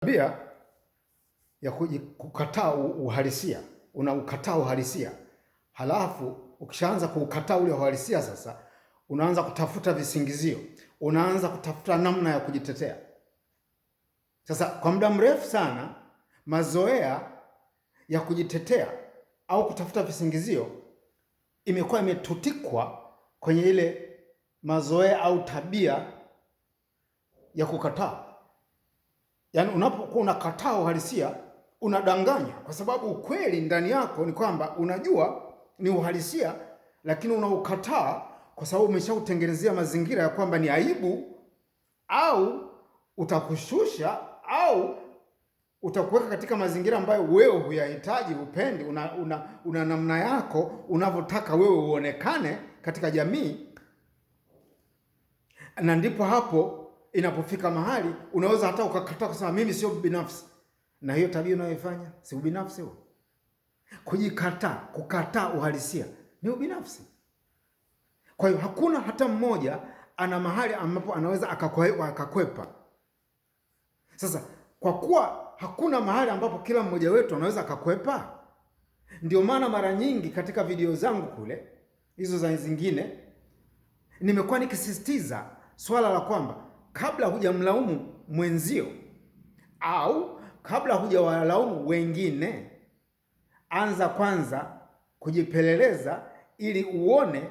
Tabia ya kukataa uhalisia, unaukataa uhalisia, halafu ukishaanza kuukataa ule uhalisia, sasa unaanza kutafuta visingizio, unaanza kutafuta namna ya kujitetea. Sasa kwa muda mrefu sana mazoea ya kujitetea au kutafuta visingizio imekuwa imetutikwa kwenye ile mazoea au tabia ya kukataa. Yaani unapokuwa unakataa uhalisia unadanganya, kwa sababu ukweli ndani yako ni kwamba unajua ni uhalisia, lakini unaukataa kwa sababu umeshautengenezea mazingira ya kwamba ni aibu au utakushusha au utakuweka katika mazingira ambayo wewe huyahitaji, upendi, una namna yako unavyotaka wewe uonekane katika jamii, na ndipo hapo inapofika mahali unaweza hata ukakataa kusema mimi sio binafsi. Na hiyo tabia unayoifanya si ubinafsi huo. Kujikataa, kukataa uhalisia ni ubinafsi. Kwa hiyo hakuna hata mmoja ana mahali ambapo anaweza akakwepa. Sasa kwa kuwa hakuna mahali ambapo kila mmoja wetu anaweza akakwepa, ndio maana mara nyingi katika video zangu kule hizo za zingine nimekuwa nikisisitiza swala la kwamba kabla hujamlaumu mwenzio au kabla hujawalaumu wengine, anza kwanza kujipeleleza ili uone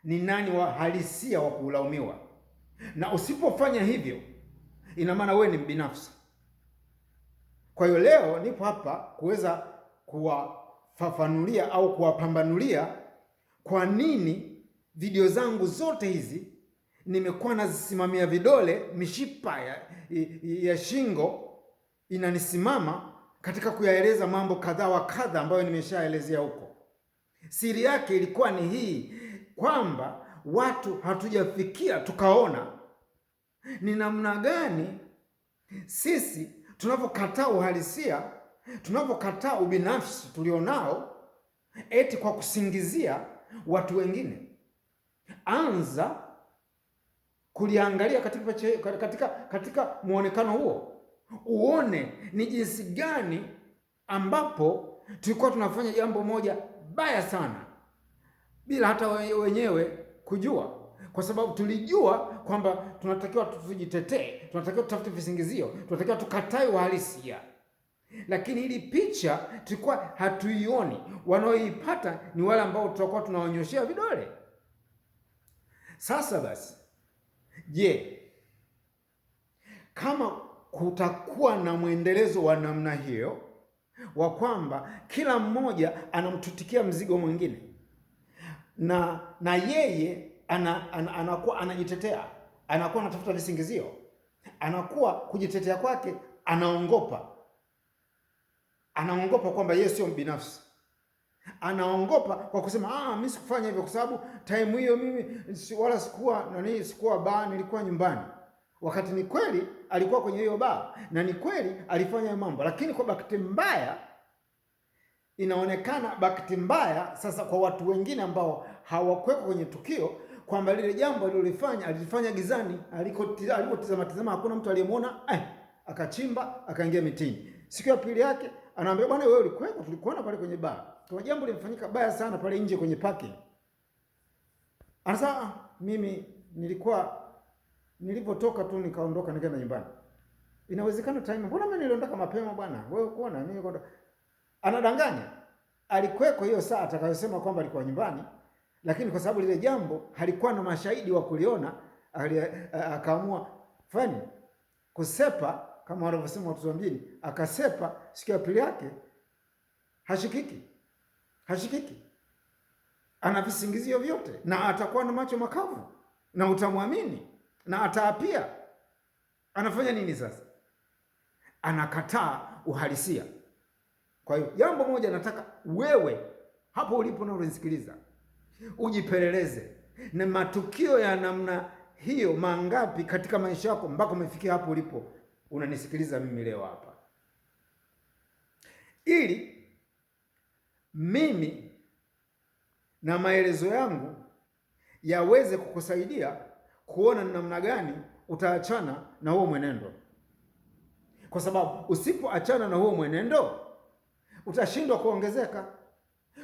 ni nani wa halisia wa kulaumiwa. Na usipofanya hivyo, ina maana wewe ni mbinafsi. Kwa hiyo leo nipo hapa kuweza kuwafafanulia au kuwapambanulia kwa nini video zangu zote hizi nimekuwa nazisimamia vidole, mishipa ya shingo inanisimama katika kuyaeleza mambo kadha wa kadha ambayo nimeshaelezea huko. Siri yake ilikuwa ni hii, kwamba watu hatujafikia tukaona ni namna gani sisi tunavyokataa uhalisia, tunavyokataa ubinafsi tulionao eti kwa kusingizia watu wengine. Anza kuliangalia katika muonekano huo, uone ni jinsi gani ambapo tulikuwa tunafanya jambo moja baya sana bila hata wenyewe kujua, kwa sababu tulijua kwamba tunatakiwa tujitetee, tunatakiwa tutafute visingizio, tunatakiwa tukatae uhalisia, lakini ili picha tulikuwa hatuioni. Wanaoipata ni wale ambao tutakuwa tunawanyoshea vidole. Sasa basi, je, kama kutakuwa na mwendelezo wa namna hiyo wa kwamba kila mmoja anamtutikia mzigo mwingine na yeye anakuwa anajitetea, anakuwa anatafuta visingizio, anakuwa kujitetea kwake anaongopa kwamba yeye sio binafsi, anaongopa kwa kusema mimi sikufanya hivyo kwa sababu time hiyo mimi wala sikuwa baa, nilikuwa nyumbani. Wakati ni kweli alikuwa kwenye hiyo baa na ni kweli alifanya mambo, lakini kwa bahati mbaya inaonekana bahati mbaya sasa kwa watu wengine ambao hawakuwekwa kwenye tukio, kwamba lile jambo alilifanya gizani, alikotizama hakuna mtu aliyemwona, akachimba akaingia mitini. Siku ya pili yake anaambia, bwana wewe ulikuwepo, tulikuona pale kwenye baa, kwa jambo limefanyika baya sana pale nje kwenye parking. Anasema mimi nilipotoka tu nikaondoka nikaenda nyumbani. Inawezekana time, mbona mimi niliondoka mapema bwana, wewe kuona mimi niliondoka. Anadanganya. Alikweko hiyo saa atakayosema kwamba alikuwa nyumbani, lakini kwa sababu lile jambo halikuwa na mashahidi wa kuliona, akaamua fani kusepa, kama wanavyosema watu wa mjini, akasepa. Siku ya pili yake hashikiki, ana visingizio vyote, na atakuwa na macho makavu na utamwamini na ataapia. Anafanya nini sasa? Anakataa uhalisia. Kwa hiyo jambo moja nataka wewe hapo ulipo na unisikiliza ujipeleleze, na matukio ya namna hiyo mangapi katika maisha yako mpaka umefikia hapo ulipo unanisikiliza mimi leo hapa, ili mimi na maelezo yangu yaweze kukusaidia kuona ni namna gani utaachana na huo mwenendo. kwa sababu usipoachana na huo mwenendo utashindwa kuongezeka.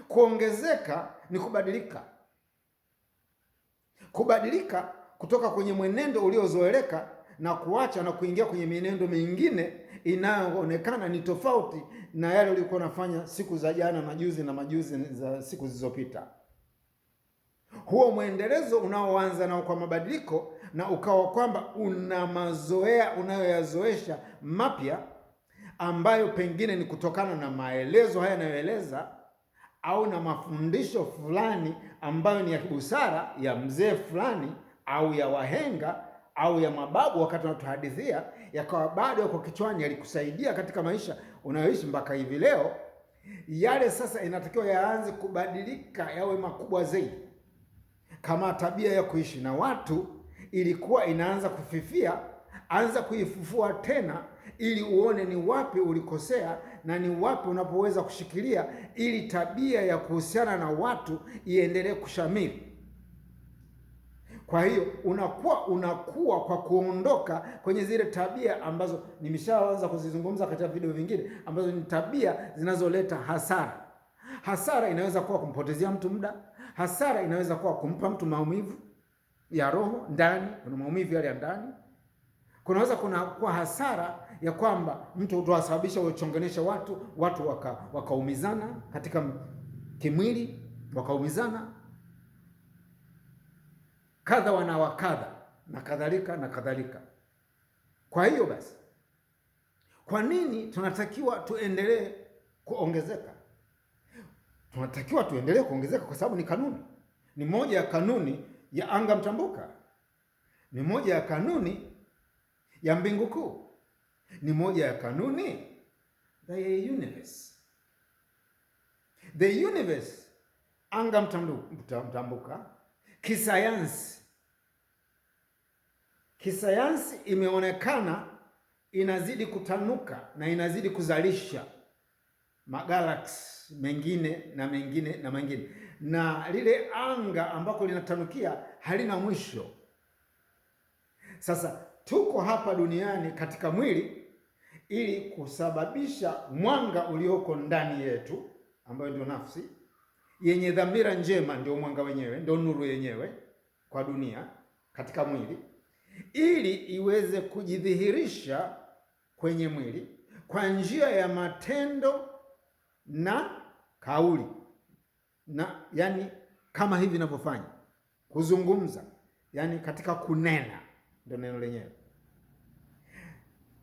Kuongezeka ni kubadilika, kubadilika kutoka kwenye mwenendo uliozoeleka na kuacha na kuingia kwenye mienendo mingine inayoonekana ni tofauti na yale ulikuwa unafanya siku za jana, majuzi za siku zilizopita. Huo mwendelezo unaoanza nao kwa mabadiliko na ukawa kwamba una mazoea unayoyazoesha mapya ambayo pengine ni kutokana na maelezo haya yanayoeleza au na mafundisho fulani ambayo ni ya busara ya mzee fulani au ya wahenga au ya mababu wakati wanatuhadithia, yakawa bado yako kichwani, yalikusaidia katika maisha unayoishi mpaka hivi leo. Yale sasa inatakiwa yaanze kubadilika, yawe makubwa zaidi. Kama tabia ya kuishi na watu ilikuwa inaanza kufifia, anza kuifufua tena, ili uone ni wapi ulikosea na ni wapi unapoweza kushikilia, ili tabia ya kuhusiana na watu iendelee kushamiri. Kwa hiyo unakuwa kwa kuondoka kwenye zile tabia ambazo nimeshaanza kuzizungumza katika video vingine, ambazo ni tabia zinazoleta hasara. Hasara inaweza kuwa kumpotezea mtu muda. Hasara inaweza kuwa kumpa mtu maumivu ya roho ndani, kuna maumivu yale ya ndani. Kunaweza kuwa hasara ya kwamba mtu utawasababisha uchonganisha watu wakaumizana katika kimwili, wakaumizana kadha wana wakadha na kadhalika na kadhalika. Kwa hiyo basi, kwa nini tunatakiwa tuendelee kuongezeka? Tunatakiwa tuendelee kuongezeka kwa sababu ni kanuni, ni moja ya kanuni ya anga mtambuka, ni moja ya kanuni ya mbingu kuu, ni moja ya kanuni the universe. The universe, anga mtambuka, kisayansi imeonekana inazidi kutanuka na inazidi kuzalisha magalaksi mengine na mengine na mengine, na lile anga ambako linatanukia halina mwisho. Sasa tuko hapa duniani katika mwili ili kusababisha mwanga ulioko ndani yetu, ambayo ndio nafsi yenye dhamira njema, ndio mwanga wenyewe, ndio nuru yenyewe kwa dunia katika mwili, ili iweze kujidhihirisha kwenye mwili kwa njia ya matendo na kauli, na yani kama hivi ninavyofanya kuzungumza, yani katika kunena, ndio neno lenyewe.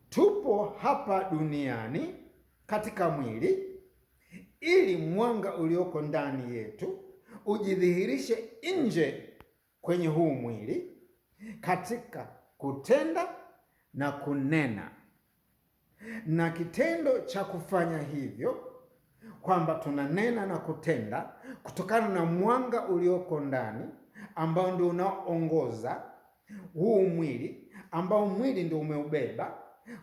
Tupo hapa duniani katika mwili ili mwanga ulioko ndani yetu ujidhihirishe nje kwenye huu mwili katika kutenda na kunena. Na kitendo cha kufanya hivyo, kwamba tunanena na kutenda kutokana na mwanga ulioko ndani ambao ndio unaoongoza huu mwili, ambao mwili ndio umeubeba,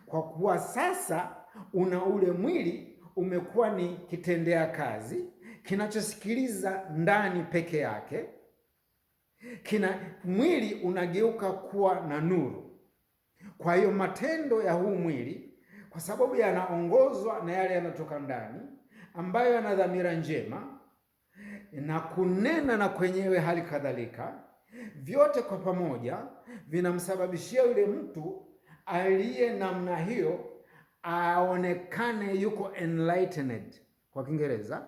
kwa kuwa sasa una ule mwili umekuwa ni kitendea kazi kinachosikiliza ndani peke yake. Mwili unageuka kuwa na nuru. Kwa hiyo matendo ya huu mwili, kwa sababu yanaongozwa na yale yanatoka ndani ambayo yana dhamira njema, na kunena na kwenyewe hali kadhalika, vyote kwa pamoja vinamsababishia yule mtu aliye namna hiyo aonekane yuko enlightened kwa Kiingereza,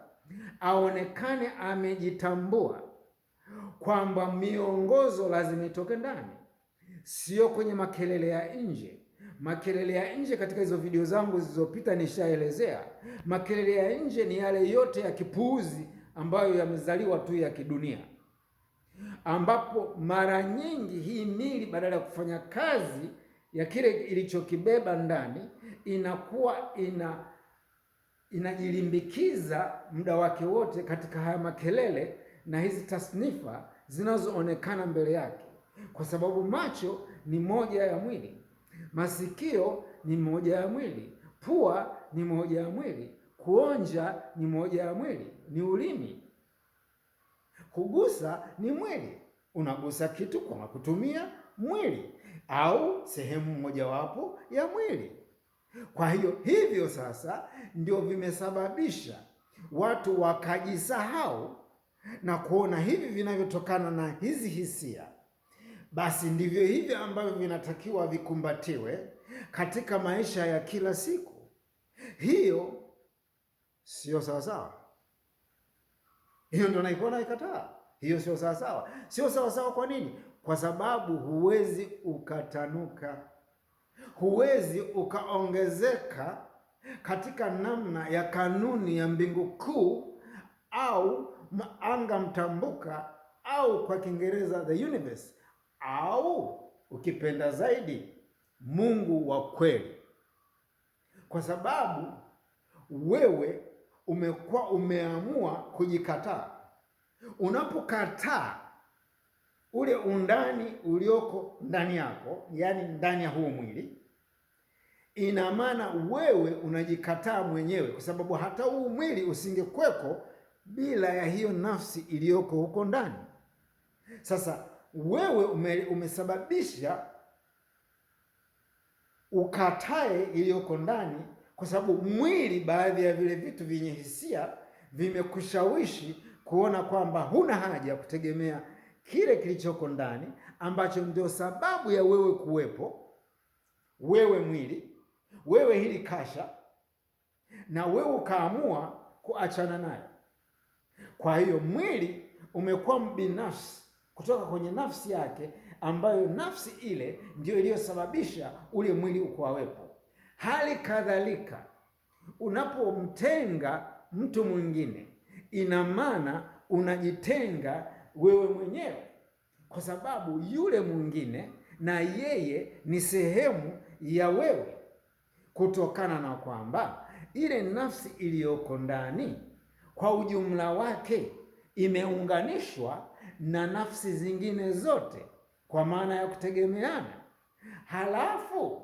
aonekane amejitambua kwamba miongozo lazima itoke ndani, sio kwenye makelele ya nje. Makelele ya nje katika hizo video zangu zilizopita nishaelezea. Makelele ya nje ni yale yote ya kipuuzi ambayo yamezaliwa tu ya kidunia, ambapo mara nyingi hii mili badala ya kufanya kazi ya kile ilichokibeba ndani, inakuwa inajilimbikiza muda wake wote katika haya makelele na hizi tasnifa zinazoonekana mbele yake, kwa sababu macho ni moja ya mwili, masikio ni moja ya mwili, pua ni moja ya mwili, kuonja ni moja ya mwili, ni ulimi, kugusa ni mwili, unagusa kitu kwa kutumia mwili au sehemu mojawapo ya mwili. Kwa hiyo hivyo sasa ndio vimesababisha watu wakajisahau na kuona hivi vinavyotokana na hizi hisia basi ndivyo hivyo ambavyo vinatakiwa vikumbatiwe katika maisha ya kila siku. Hiyo sio sawasawa. Hiyo ndio naipona ikataa. Hiyo sio sawasawa. Sio sawasawa. Kwa nini? Kwa sababu huwezi ukatanuka, huwezi ukaongezeka katika namna ya kanuni ya mbingu kuu au anga mtambuka au kwa Kiingereza the universe, au ukipenda zaidi Mungu wa kweli, kwa sababu wewe umekuwa umeamua kujikataa. Unapokataa ule undani ulioko ndani yako, yaani ndani ya huu mwili, ina maana wewe unajikataa mwenyewe, kwa sababu hata huu mwili usingekweko bila ya hiyo nafsi iliyoko huko ndani. Sasa wewe umesababisha ukatae iliyoko ndani, kwa sababu mwili, baadhi ya vile vitu vyenye hisia vimekushawishi kuona kwamba huna haja ya kutegemea kile kilichoko ndani, ambacho ndio sababu ya wewe kuwepo, wewe mwili, wewe hili kasha, na wewe ukaamua kuachana nayo. Kwa hiyo mwili umekuwa mbinafsi kutoka kwenye nafsi yake, ambayo nafsi ile ndio iliyosababisha ule mwili ukawepo. Hali kadhalika, unapomtenga mtu mwingine, ina maana unajitenga wewe mwenyewe, kwa sababu yule mwingine na yeye ni sehemu ya wewe, kutokana na kwamba ile nafsi iliyoko ndani kwa ujumla wake imeunganishwa na nafsi zingine zote kwa maana ya kutegemeana. Halafu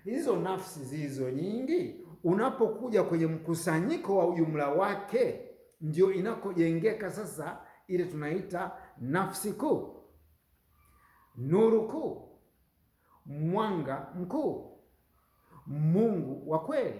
hizo nafsi zilizo nyingi, unapokuja kwenye mkusanyiko wa ujumla wake, ndio inakojengeka sasa ile tunaita nafsi kuu, nuru kuu, mwanga mkuu, Mungu wa kweli.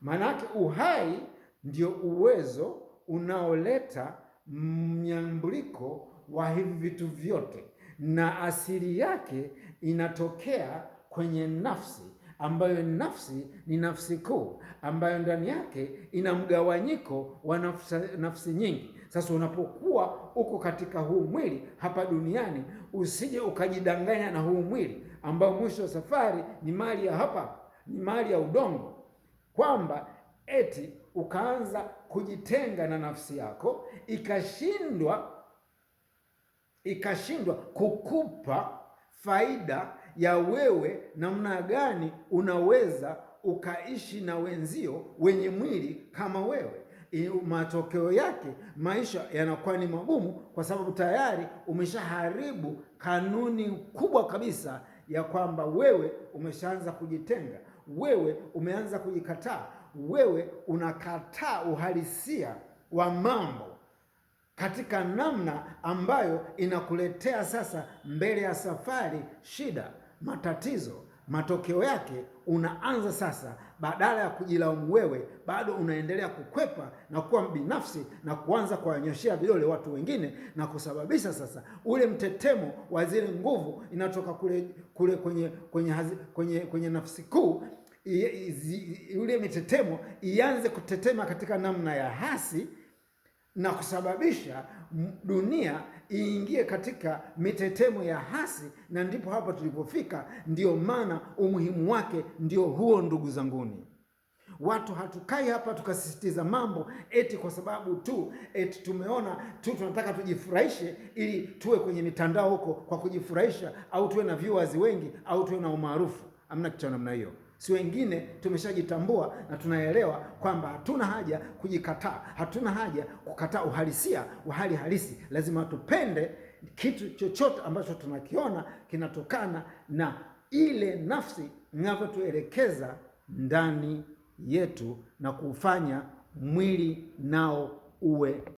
Manake uhai ndio uwezo unaoleta mnyambuliko wa hivi vitu vyote, na asili yake inatokea kwenye nafsi, ambayo nafsi ni nafsi kuu, ambayo ndani yake ina mgawanyiko wa nafsi nyingi. Sasa unapokuwa uko katika huu mwili hapa duniani, usije ukajidanganya na huu mwili ambao mwisho wa safari ni mali ya hapa, ni mali ya udongo, kwamba eti ukaanza kujitenga na nafsi yako, ikashindwa kukupa faida ya wewe namna gani unaweza ukaishi na wenzio wenye mwili kama wewe. Matokeo yake maisha yanakuwa ni magumu, kwa sababu tayari umeshaharibu kanuni kubwa kabisa ya kwamba wewe umeshaanza kujitenga, wewe umeanza kujikataa, wewe unakataa uhalisia wa mambo katika namna ambayo inakuletea sasa mbele ya safari shida, matatizo. Matokeo yake unaanza sasa, badala ya kujilaumu wewe, bado unaendelea kukwepa na kuwa binafsi na kuanza kuwanyoshea vidole watu wengine, na kusababisha sasa ule mtetemo wa zile nguvu inatoka kule kwenye nafsi kuu, ule mitetemo ianze kutetema katika namna ya hasi, na kusababisha dunia iingie katika mitetemo ya hasi. Na ndipo hapa tulipofika. Ndio maana umuhimu wake ndio huo, ndugu zanguni. Watu hatukai hapa tukasisitiza mambo eti kwa sababu tu eti tumeona tu tunataka tujifurahishe, ili tuwe kwenye mitandao huko kwa kujifurahisha, au tuwe na viewers wengi, au tuwe na umaarufu. Hamna kitu namna hiyo. Si wengine tumeshajitambua na tunaelewa kwamba hatuna haja kujikataa, hatuna haja kukataa uhalisia wa hali halisi. Lazima tupende kitu chochote ambacho tunakiona kinatokana na ile nafsi inavyotuelekeza ndani yetu, na kufanya mwili nao uwe